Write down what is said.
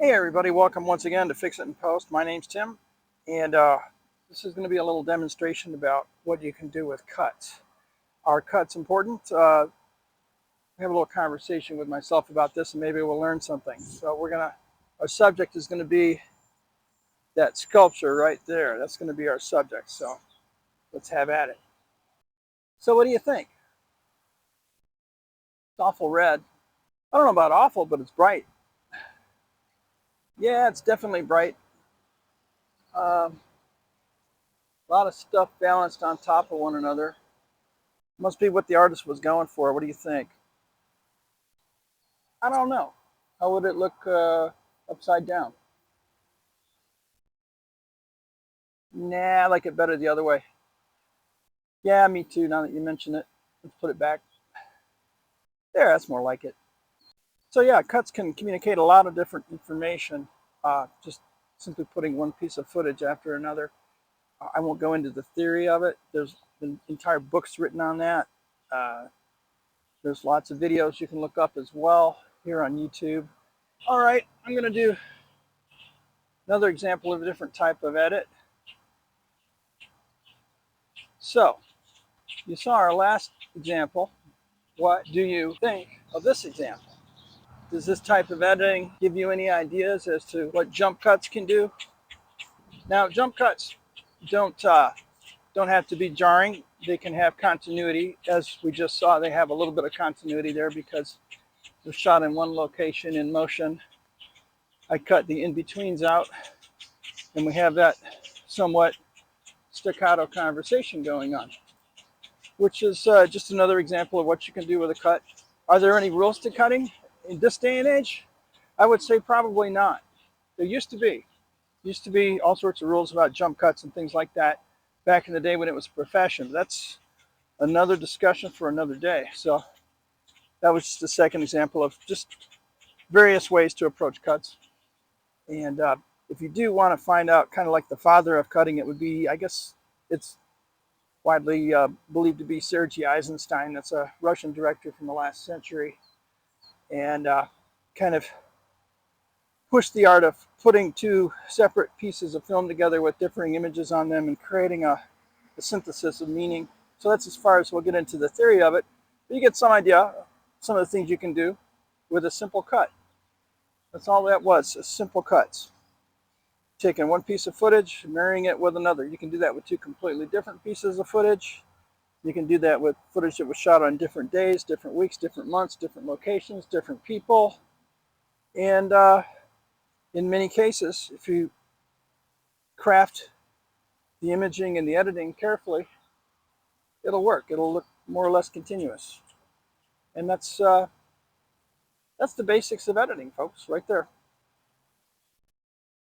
Hey everybody, welcome once again to Fix It in Post. My name's Tim, and this is going to be a little demonstration about what you can do with cuts. Are cuts important? Have a little conversation with myself about this, and maybe we'll learn something. So our subject is going to be that sculpture right there. That's going to be our subject. So let's have at it. So what do you think? It's awful red. I don't know about awful, but it's bright. Yeah, it's definitely bright. A lot of stuff balanced on top of one another. Must be what the artist was going for. What do you think? I don't know. How would it look upside down? Nah, I like it better the other way. Yeah, me too, now that you mention it. Let's put it back. There, that's more like it. So yeah, cuts can communicate a lot of different information. Just simply putting one piece of footage after another. I won't go into the theory of it. There's been entire books written on that. There's lots of videos you can look up as well here on YouTube. All right, I'm going to do another example of a different type of edit. So, you saw our last example. What do you think of this example? Does this type of editing give you any ideas as to what jump cuts can do? Now, jump cuts don't have to be jarring. They can have continuity. As we just saw, they have a little bit of continuity there because they're shot in one location in motion. I cut the in-betweens out, and we have that somewhat staccato conversation going on, which is just another example of what you can do with a cut. Are there any rules to cutting in this day and age? I would say probably not. There used to be all sorts of rules about jump cuts and things like that back in the day when it was a profession. That's another discussion for another day. So that was just a second example of just various ways to approach cuts. And if you do want to find out kind of like the father of cutting, it would be, I guess it's widely believed to be Sergei Eisenstein. That's a Russian director from the last century, and kind of pushed the art of putting two separate pieces of film together with differing images on them and creating a synthesis of meaning. So that's as far as we'll get into the theory of it. But you get some idea, some of the things you can do with a simple cut. That's all that was, simple cuts. Taking one piece of footage, marrying it with another. You can do that with two completely different pieces of footage. You can do that with footage that was shot on different days, different weeks, different months, different locations, different people. And in many cases, if you craft the imaging and the editing carefully, it'll work. It'll look more or less continuous. And that's the basics of editing, folks, right there.